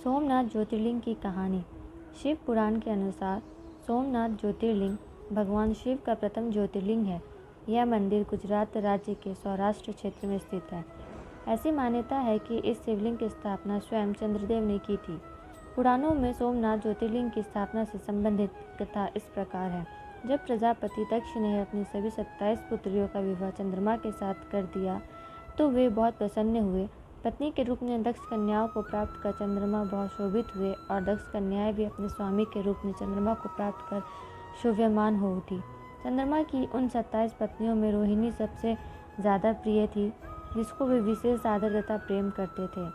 सोमनाथ ज्योतिर्लिंग की कहानी। शिव पुराण के अनुसार सोमनाथ ज्योतिर्लिंग भगवान शिव का प्रथम ज्योतिर्लिंग है। यह मंदिर गुजरात राज्य के सौराष्ट्र क्षेत्र में स्थित है। ऐसी मान्यता है कि इस शिवलिंग की स्थापना स्वयं चंद्रदेव ने की थी। पुराणों में सोमनाथ ज्योतिर्लिंग की स्थापना से संबंधित कथा इस प्रकार है। जब प्रजापति दक्ष ने अपनी सभी 27 पुत्रियों का विवाह चंद्रमा के साथ कर दिया तो वे बहुत प्रसन्न हुए। पत्नी के रूप में दक्ष कन्याओं को प्राप्त कर चंद्रमा बहुत शोभित हुए और दक्ष कन्याएं भी अपने स्वामी के रूप में चंद्रमा को प्राप्त कर शोभ्यमान हो उठी। चंद्रमा की उन 27 पत्नियों में रोहिणी सबसे ज़्यादा प्रिय थी, जिसको वे विशेष आदर तथा प्रेम करते थे।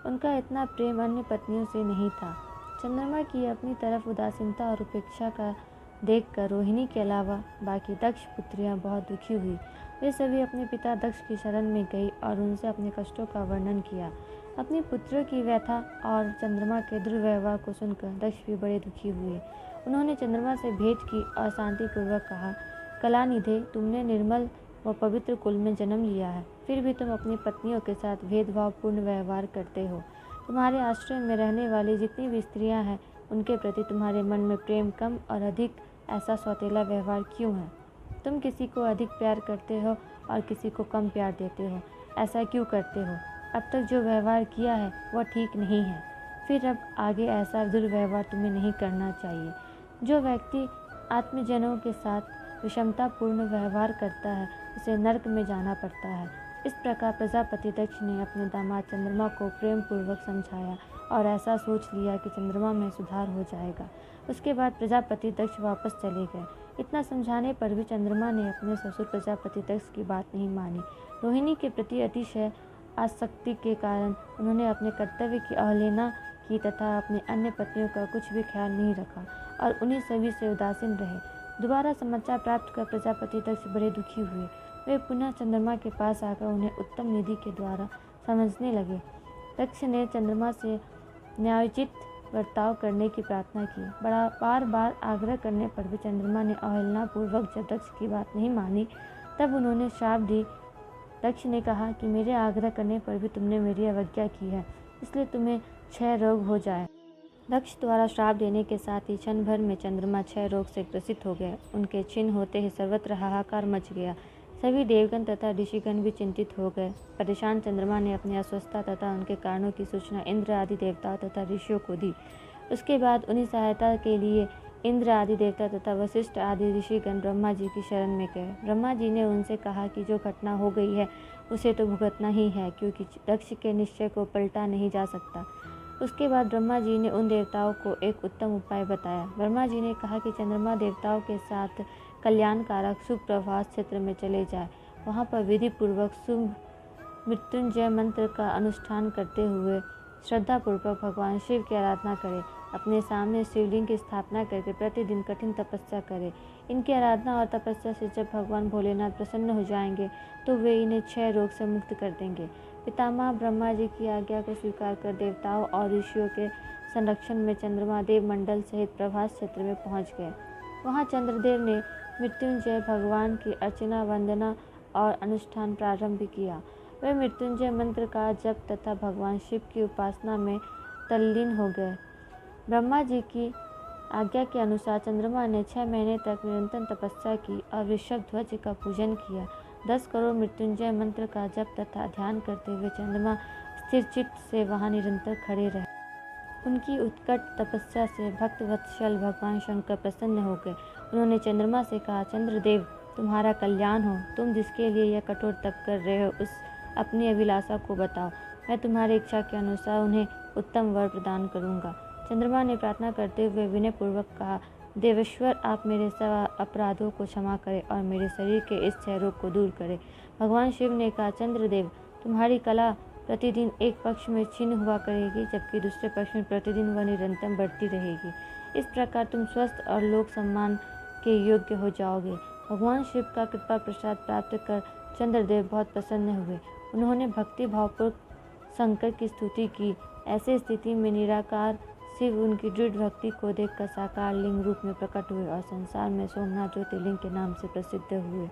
उनका इतना प्रेम अन्य पत्नियों से नहीं था। चंद्रमा की अपनी तरफ उदासीनता और उपेक्षा का देखकर रोहिणी के अलावा बाकी दक्ष पुत्रियां बहुत दुखी हुई। वे सभी अपने पिता दक्ष की शरण में गई और उनसे अपने कष्टों का वर्णन किया। अपनी पुत्रों की व्यथा और चंद्रमा के दुर्व्यवहार को सुनकर दक्ष भी बड़े दुखी हुए। उन्होंने चंद्रमा से भेंट की और शांतिपूर्वक कहा, कलानिधे, तुमने निर्मल व पवित्र कुल में जन्म लिया है, फिर भी तुम अपनी पत्नियों के साथ भेदभावपूर्ण व्यवहार करते हो। तुम्हारे आश्रम में रहने वाली जितनी भी स्त्रियां हैं, उनके प्रति तुम्हारे मन में प्रेम कम और अधिक ऐसा सौतेला व्यवहार क्यों है? तुम किसी को अधिक प्यार करते हो और किसी को कम प्यार देते हो। ऐसा क्यों करते हो? अब तक जो व्यवहार किया है वह ठीक नहीं है, फिर अब आगे ऐसा दुर्व्यवहार तुम्हें नहीं करना चाहिए। जो व्यक्ति आत्मजनों के साथ विषमतापूर्ण व्यवहार करता है, उसे नरक में जाना पड़ता है। इस प्रकार प्रजापति दक्ष ने अपने दामाद चंद्रमा को प्रेम पूर्वक समझाया और ऐसा सोच लिया कि चंद्रमा में सुधार हो जाएगा। उसके बाद प्रजापति दक्ष वापस चले गए। इतना समझाने पर भी चंद्रमा ने अपने ससुर प्रजापति दक्ष की बात नहीं मानी। रोहिणी के प्रति अतिशय आसक्ति के कारण उन्होंने अपने कर्तव्य की अवहेलना की तथा अपनी अन्य पत्नियों का कुछ भी ख्याल नहीं रखा और उन्हीं सभी से उदासीन रहे। दोबारा समाचार प्राप्त कर प्रजापति दक्ष बड़े दुखी हुए। वे पुनः चंद्रमा के पास आकर उन्हें उत्तम निधि के द्वारा समझने लगे। दक्ष ने चंद्रमा से न्यायोचित बर्ताव करने की प्रार्थना की। बार बार आग्रह करने पर भी चंद्रमा ने अवहेलनापूर्वक जब दक्ष की बात नहीं मानी, तब उन्होंने श्राप दी। दक्ष ने कहा कि मेरे आग्रह करने पर भी तुमने मेरी अवज्ञा की है, इसलिए तुम्हें क्षय रोग हो जाए। दक्ष द्वारा श्राप देने के साथ ही क्षण भर में चंद्रमा क्षय रोग से ग्रसित हो गए। उनके क्षीण होते ही सर्वत्र हाहाकार मच गया। सभी देवगण तथा ऋषिगण भी चिंतित हो गए। परेशान चंद्रमा ने अपनी अस्वस्थता तथा उनके कारणों की सूचना इंद्र आदि देवताओं तथा ऋषियों को दी। उसके बाद उन्हीं सहायता के लिए इंद्र आदि देवता तथा वशिष्ठ आदि ऋषिगण ब्रह्मा जी की शरण में गए। ब्रह्मा जी ने उनसे कहा कि जो घटना हो गई है उसे तो भुगतना ही है, क्योंकि दक्ष के निश्चय को पलटा नहीं जा सकता। उसके बाद ब्रह्मा जी ने उन देवताओं को एक उत्तम उपाय बताया। ब्रह्मा जी ने कहा कि चंद्रमा देवताओं के साथ कल्याणकारक शुभ प्रभास क्षेत्र में चले जाए। वहाँ पर विधि पूर्वक शुभ मृत्युंजय मंत्र का अनुष्ठान करते हुए श्रद्धापूर्वक भगवान शिव की आराधना करें। अपने सामने शिवलिंग की स्थापना करके प्रतिदिन कठिन तपस्या करें। इनकी आराधना और तपस्या से जब भगवान भोलेनाथ प्रसन्न हो जाएंगे तो वे इन्हें क्षय रोग से मुक्त कर देंगे। पितामह ब्रह्मा जी की आज्ञा को स्वीकार कर देवताओं और ऋषियों के संरक्षण में चंद्रमा देव मंडल सहित प्रभास क्षेत्र में पहुँच गए। वहाँ चंद्रदेव ने मृत्युंजय भगवान की अर्चना, वंदना और अनुष्ठान प्रारंभ किया। वे मृत्युंजय मंत्र का जप तथा भगवान शिव की उपासना में तल्लीन हो गए। ब्रह्मा जी की आज्ञा के अनुसार चंद्रमा ने 6 महीने तक निरंतर तपस्या की और ऋषभ ध्वज का पूजन किया। 10 करोड़ मृत्युंजय मंत्र का जप तथा ध्यान करते हुए चंद्रमा स्थिर चित्त से वहाँ निरंतर खड़े रहे। उनकी उत्कट तपस्या से भक्त वत्सल भगवान शंकर प्रसन्न हो गए। उन्होंने चंद्रमा से कहा, चंद्रदेव, तुम्हारा कल्याण हो। तुम जिसके लिए यह कठोर तप कर रहे हो, उस अपनी अभिलाषा को बताओ। मैं तुम्हारी इच्छा के अनुसार उन्हें उत्तम वर प्रदान करूंगा। चंद्रमा ने प्रार्थना करते हुए विनयपूर्वक कहा, देवेश्वर, आप मेरे सब अपराधों को क्षमा करें और मेरे शरीर के इस क्षय रोग को दूर करें। भगवान शिव ने कहा, चंद्रदेव, तुम्हारी कला प्रतिदिन एक पक्ष में क्षीण हुआ करेगी, जबकि दूसरे पक्ष में प्रतिदिन वह निरंतर बढ़ती रहेगी। इस प्रकार तुम स्वस्थ और लोक सम्मान के योग्य हो जाओगे। भगवान शिव का कृपा प्रसाद प्राप्त कर चंद्रदेव बहुत प्रसन्न हुए। उन्होंने भक्ति भावपूर्वक शंकर की स्तुति की। ऐसी स्थिति में निराकार शिव उनकी दृढ़ भक्ति को देखकर साकार लिंग रूप में प्रकट हुए और संसार में सोमनाथ ज्योतिर्लिंग के नाम से प्रसिद्ध हुए।